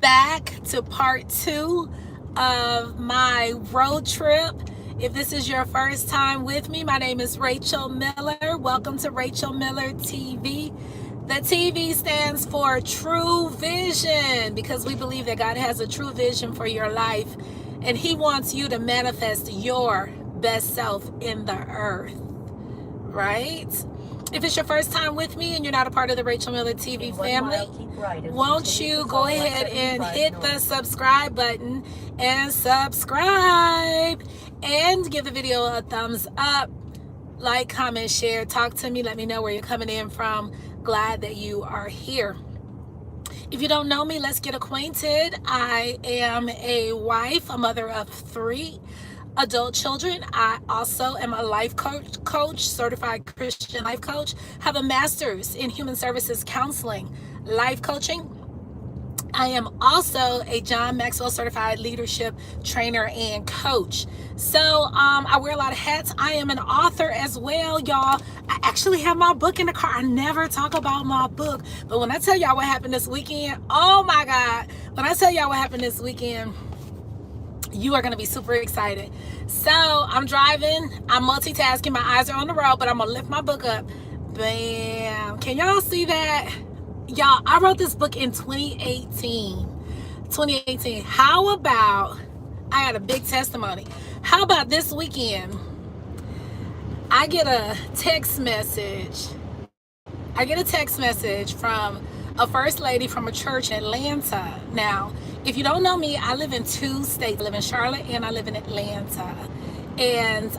back to part two of my road trip. If this is your first time with me, my name is Rachael Miller. Welcome to Rachael Miller TV. The TV stands for True Vision because we believe that God has a true vision for your life and He wants you to manifest your best self in the earth, right? If it's your first time with me and you're not a part of the Rachael Miller TV family, won't you go ahead and hit the subscribe button and subscribe and give the video a thumbs up, like, comment, share, talk to me, let me know where you're coming in from. Glad that you are here. If you don't know me, let's get acquainted. I am a wife, a mother of 3 adult children. I also am a life coach, certified Christian life coach, have a master's in human services counseling, life coaching. I am also a John Maxwell certified leadership trainer and coach. So I wear a lot of hats. I am an author as well, y'all. I actually have my book in the car. I never talk about my book, but when I tell y'all what happened this weekend, oh my God, when I tell y'all what happened this weekend, you are going to be super excited. So I'm driving, I'm multitasking, my eyes are on the road, but I'm going to lift my book up. Bam. Can y'all see that? Y'all, I wrote this book in 2018. How about, I got a big testimony. How about this weekend, I get a text message. From a first lady from a church in Atlanta. Now, if you don't know me, I live in 2 states. I live in Charlotte and I live in Atlanta. And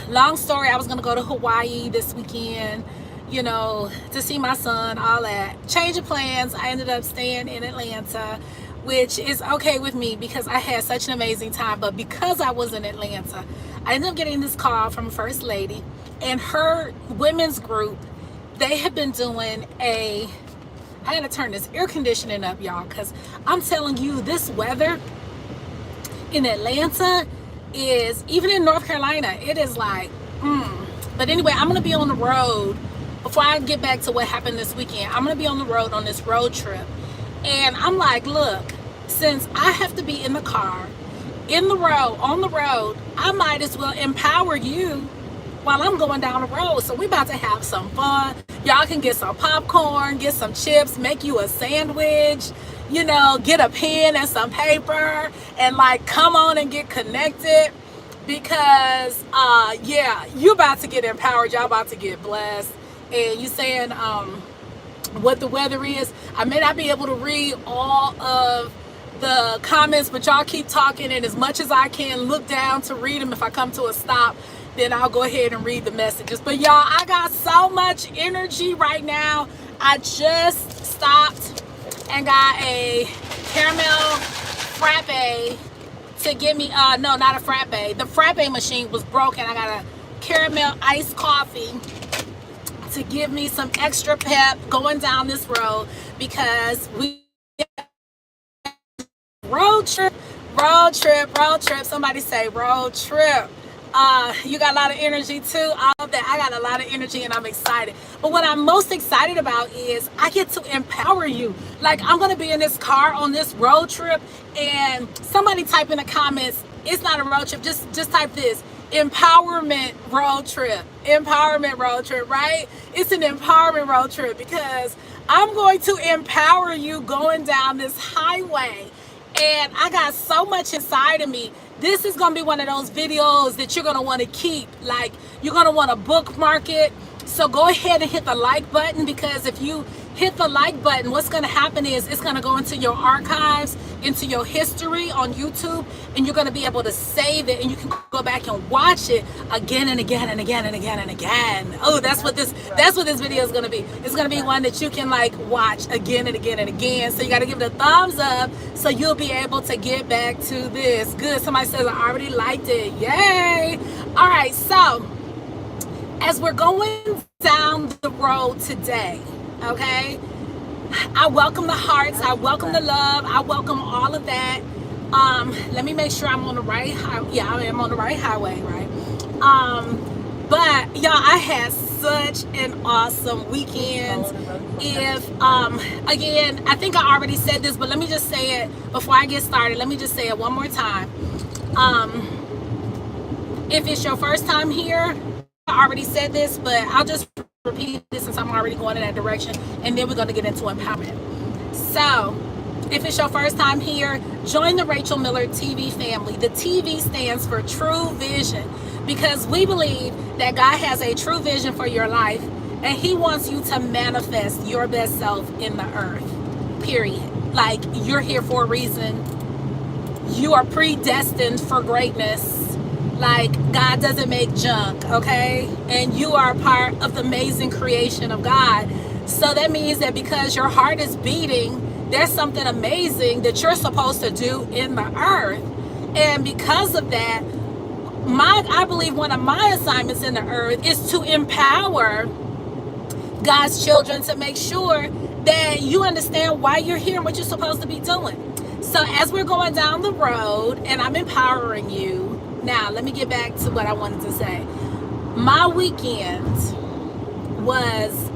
long story, I was going to go to Hawaii this weekend, you know, to see my son, all that. Change of plans. I ended up staying in Atlanta, which is okay with me because I had such an amazing time. But because I was in Atlanta, I ended up getting this call from a first lady and her women's group. They have been doing I had to turn this air conditioning up, y'all, because I'm telling you, this weather in Atlanta is, even in North Carolina, it is like, But anyway, I'm going to be on the road. Before I get back to what happened this weekend, I'm going to be on the road on this road trip. And I'm like, look, since I have to be in the car, on the road, I might as well empower you while I'm going down the road. So we about to have some fun. Y'all can get some popcorn, get some chips, make you a sandwich, you know, get a pen and some paper and like come on and get connected because yeah, you about to get empowered, y'all about to get blessed. And you saying what the weather is. I may not be able to read all of the comments, but y'all keep talking, and as much as I can look down to read them, if I come to a stop, then I'll go ahead and read the messages. But y'all, I got so much energy right now. I just stopped and got a caramel frappe to give me, no, not a frappe. The frappe machine was broken. I got a caramel iced coffee to give me some extra pep going down this road because we road trip. Somebody say road trip. You got a lot of energy too. All of that. I got a lot of energy and I'm excited. But what I'm most excited about is I get to empower you. Like, I'm going to be in this car on this road trip, and somebody type in the comments, it's not a road trip. Just type this: empowerment road trip. Empowerment road trip, right? It's an empowerment road trip because I'm going to empower you going down this highway. And I got so much inside of me. This is going to be one of those videos that you're going to want to keep. Like, you're going to want to bookmark it. So go ahead and hit the like button, because if you hit the like button, what's going to happen is it's going to go into your archives, into your history on YouTube, and you're going to be able to save it, and you can go back and watch it again and again and again and again and again. Oh, that's what this video is going to be. It's going to be one that you can like watch again and again and again. So you got to give it a thumbs up so you'll be able to get back to this. Good. Somebody says I already liked it. Yay. All right. So as we're going down the road today, okay, I welcome the hearts, I welcome the love, I welcome all of that. Let me make sure I'm on the right highway. Yeah, I am on the right highway, right? But y'all, I had such an awesome weekend. If again, I think I already said this, but let me just say it before I get started. Let me just say it one more time. If it's your first time here, I already said this, but I'll just repeat this since I'm already going in that direction, and then we're going to get into empowerment. So if it's your first time here, join the Rachael Miller TV family. The TV stands for True Vision, because we believe that God has a true vision for your life, and he wants you to manifest your best self in the earth, period. Like, you're here for a reason. You are predestined for greatness. Like, God doesn't make junk, okay? And you are part of the amazing creation of God. So that means that because your heart is beating, there's something amazing that you're supposed to do in the earth. And because of that, I believe one of my assignments in the earth is to empower God's children to make sure that you understand why you're here and what you're supposed to be doing. So as we're going down the road and I'm empowering you, now let me get back to what I wanted to say. My weekend was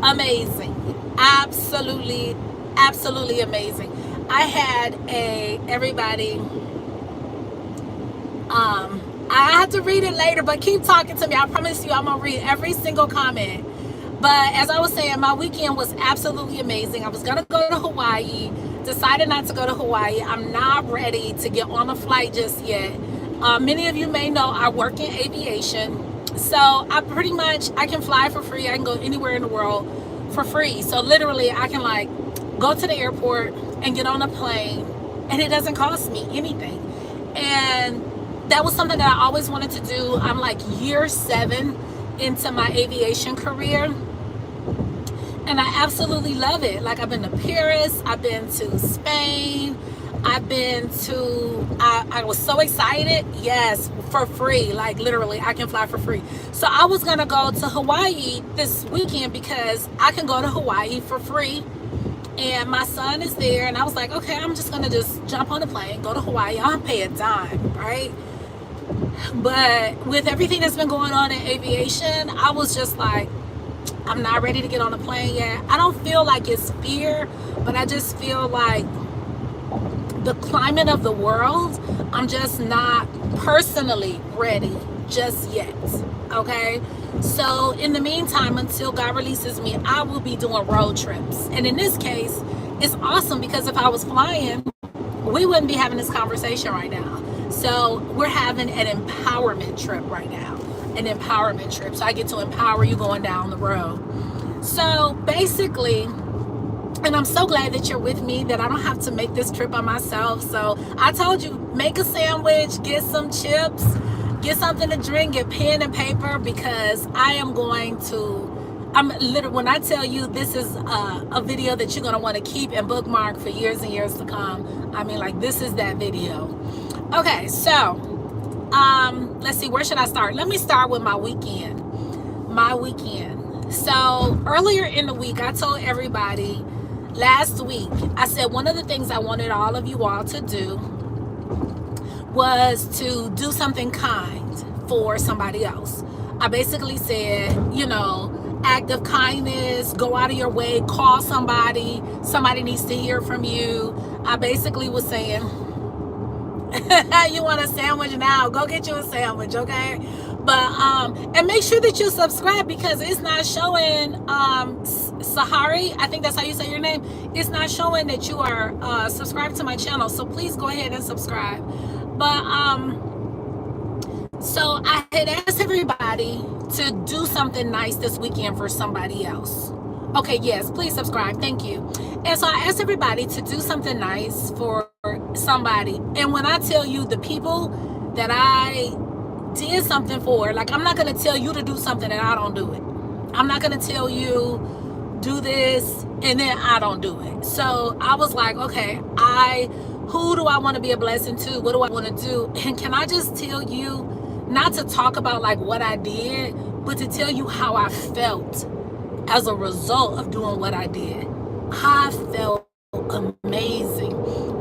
amazing. Absolutely, absolutely amazing. I had everybody, I have to read it later, but keep talking to me. I promise you I'm going to read every single comment. But as I was saying, my weekend was absolutely amazing. I was going to go to Hawaii, decided not to go to Hawaii. I'm not ready to get on a flight just yet. Many of you may know I work in aviation. So I can fly for free. I can go anywhere in the world for free. So literally I can like go to the airport and get on a plane, and it doesn't cost me anything. And that was something that I always wanted to do. I'm like year 7 into my aviation career, and I absolutely love it. Like, I've been to Paris, I've been to Spain, I've been to, I was so excited. Yes, for free. Like, literally, I can fly for free. So I was going to go to Hawaii this weekend because I can go to Hawaii for free. And my son is there. And I was like, okay, I'm just going to just jump on the plane, go to Hawaii. I don't pay a dime, right? But with everything that's been going on in aviation, I was just like, I'm not ready to get on a plane yet. I don't feel like it's fear, but I just feel like the climate of the world, I'm just not personally ready just yet, okay? So in the meantime, until God releases me, I will be doing road trips. And in this case, it's awesome because if I was flying, we wouldn't be having this conversation right now. So we're having an empowerment trip right now, an empowerment trip. So I get to empower you going down the road. So basically, and I'm so glad that you're with me, that I don't have to make this trip by myself. So I told you, make a sandwich, get some chips, get something to drink, get pen and paper, because I am going to, when I tell you this is a video that you're going to want to keep and bookmark for years and years to come. I mean, like, this is that video. Okay, so let's see, where should I start? Let me start with my weekend. So earlier in the week, I told everybody, last week, I said one of the things I wanted all of you all to do was to do something kind for somebody else. I basically said, act of kindness, go out of your way, call somebody needs to hear from you. I basically was saying, you want a sandwich now, go get you a sandwich, okay? But and make sure that you subscribe, because it's not showing Sahari, I think that's how you say your name, it's not showing that you are subscribed to my channel. So please go ahead and subscribe. But so I had asked everybody to do something nice this weekend for somebody else. Okay, yes, please subscribe, thank you. And so I asked everybody to do something nice for somebody. And when I tell you the people that I did something for, like, I'm not going to tell you to do something and I don't do it. I'm not going to tell you do this and then I don't do it. So I was like, okay, who do I want to be a blessing to? What do I want to do? And can I just tell you, not to talk about like what I did, but to tell you how I felt as a result of doing what I did. I felt amazing.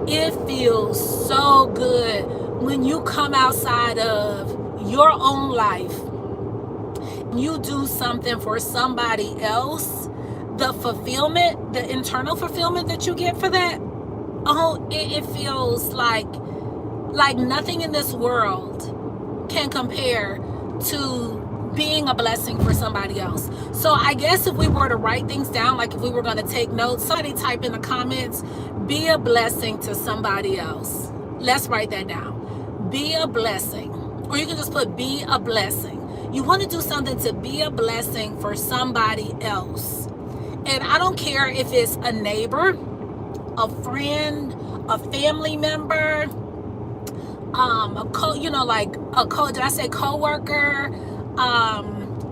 It feels so good when you come outside of your own life, you do something for somebody else, the fulfillment, the internal fulfillment that you get for that, oh, it feels like nothing in this world can compare to being a blessing for somebody else. So I guess if we were to write things down, like if we were going to take notes, somebody type in the comments, be a blessing to somebody else. Let's write that down. Be a blessing. Or you can just put be a blessing. You want to do something to be a blessing for somebody else. And I don't care if it's a neighbor, a friend, a family member, did I say coworker?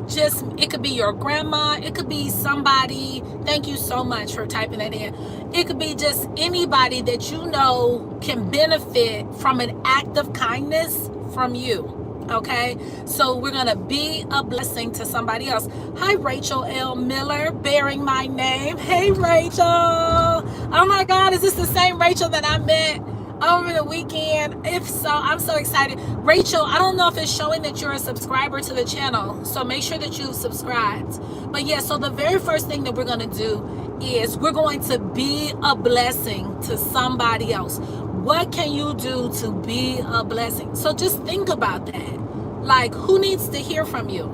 Just, it could be your grandma, it could be somebody. Thank you so much for typing that in. It could be just anybody that you know can benefit from an act of kindness from you. Okay, so we're gonna be a blessing to somebody else. Hi, Rachael L. Miller, bearing my name. Hey, Rachel. Oh my God, is this the same Rachel that I met over the weekend? If so, I'm so excited. Rachael, I don't know if it's showing that you're a subscriber to the channel, so make sure that you've subscribed. But yeah, so the very first thing that we're gonna do is we're going to be a blessing to somebody else. What can you do to be a blessing? So just think about that. Like, who needs to hear from you?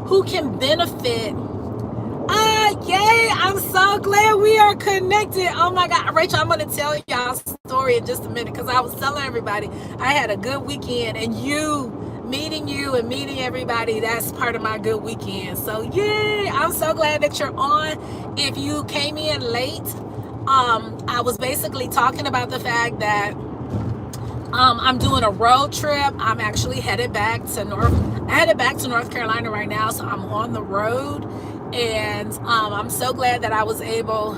Who can benefit? Yay, I'm so glad we are connected. Oh my God, Rachel, I'm gonna tell y'all a story in just a minute, because I was telling everybody I had a good weekend, and meeting you and meeting everybody, that's part of my good weekend. So yay, I'm so glad that you're on. If you came in late, I was basically talking about the fact that I'm doing a road trip. I'm actually headed back to North Carolina right now, so I'm on the road, and I'm so glad that I was able.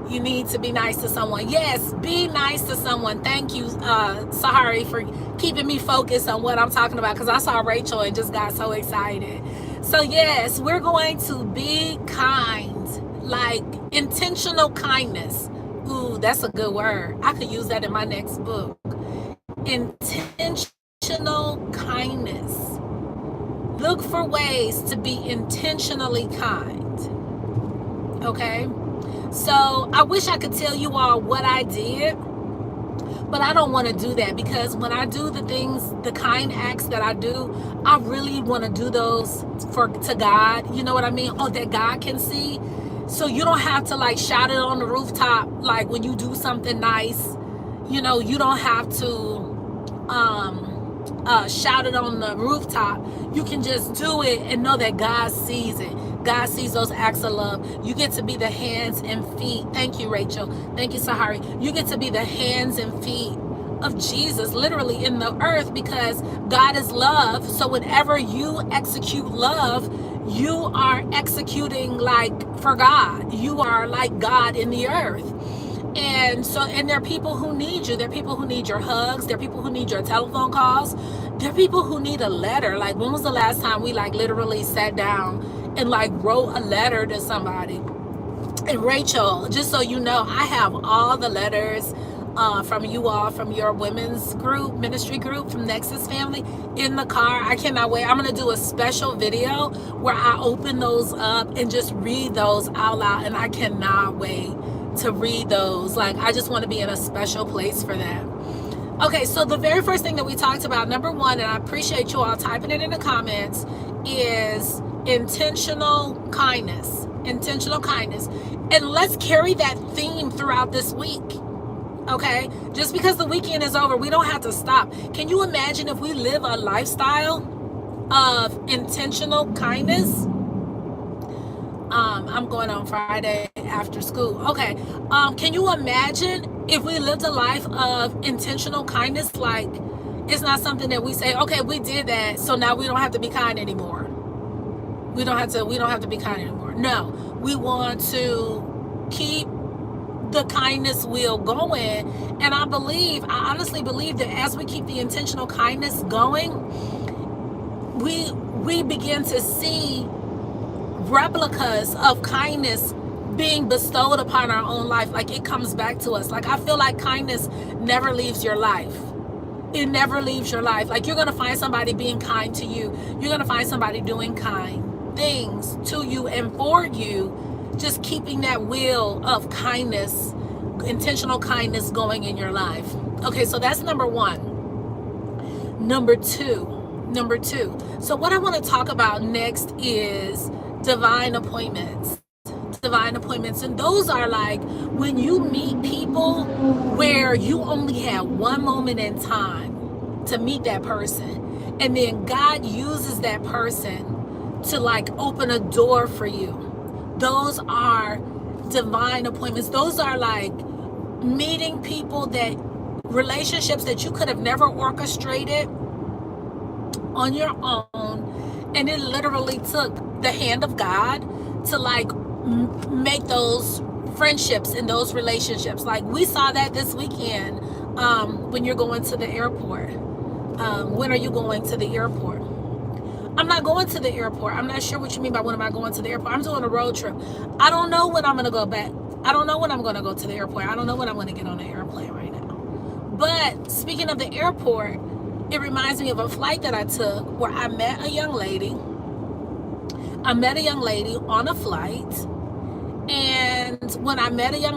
You need to be nice to someone. Yes, be nice to someone. Thank you, Sahari, for keeping me focused on what I'm talking about, because I saw Rachel and just got so excited. So yes, we're going to be kind. Like intentional kindness. Ooh, that's a good word. I could use that in my next book. Intentional kindness. Look for ways to be intentionally kind. Okay? So I wish I could tell you all what I did, but I don't want to do that, because when I do the things, the kind acts that I do, I really want to do those to God. You know what I mean? Oh, that God can see. So you don't have to like shout it on the rooftop. Like when you do something nice, you know, you don't have to shout it on the rooftop. You can just do it and know that God sees it. God sees those acts of love. You get to be the hands and feet. Thank you, Rachel. Thank you, Sahari. You get to be the hands and feet of Jesus, literally in the earth, because God is love. So whenever you execute love, you are executing like for God. You are like God in the earth. And so, and there are people who need you. There are people who need your hugs. There are people who need your telephone calls. There are people who need a letter. Like, when was the last time we like literally sat down and like wrote a letter to somebody? And Rachel, just so you know, I have all the letters from you all, from your women's group, ministry group, from Nexus Family, in the car. I cannot wait. I'm going to do a special video where I open those up and just read those out loud. And I cannot wait to read those. Like, I just want to be in a special place for that. Okay, so the very first thing that we talked about, number one, and I appreciate you all typing it in the comments, is intentional kindness. Intentional kindness. And let's carry that theme throughout this week. Okay, just because the weekend is over, we don't have to stop. Can you imagine if we live a lifestyle of intentional kindness? I'm going on Friday after school. Okay, can you imagine if we lived a life of intentional kindness? Like, it's not something that we say, okay, we did that, so now we don't have to be kind anymore. We don't have to be kind anymore. No, we want to keep the kindness wheel going. And I honestly believe that as we keep the intentional kindness going, we begin to see replicas of kindness being bestowed upon our own life. Like, it comes back to us. Like, I feel like kindness never leaves your life. it never leaves your life. Like, you're going to find somebody being kind to you. You're going to find somebody doing kind things to you and for you, just keeping that wheel of kindness, intentional kindness going in your life. Okay, so that's number one. Number two. So what I want to talk about next is divine appointments. Divine appointments. And those are like when you meet people where you only had one moment in time to meet that person, and then God uses that person to like open a door for you. Those are divine appointments. Those are like meeting people, that relationships that you could have never orchestrated on your own, and it literally took the hand of God to like make those friendships and those relationships. Like, we saw that this weekend when you're going to the airport. When are you going to the airport? I'm not going to the airport. I'm not sure what you mean by when am I going to the airport. I'm doing a road trip. I don't know when I'm going to go back. I don't know when I'm going to go to the airport. I don't know when I'm going to get on the airplane right now. But speaking of the airport, it reminds me of a flight that I took where I met a young lady. I met a young lady on a flight. And when I met a young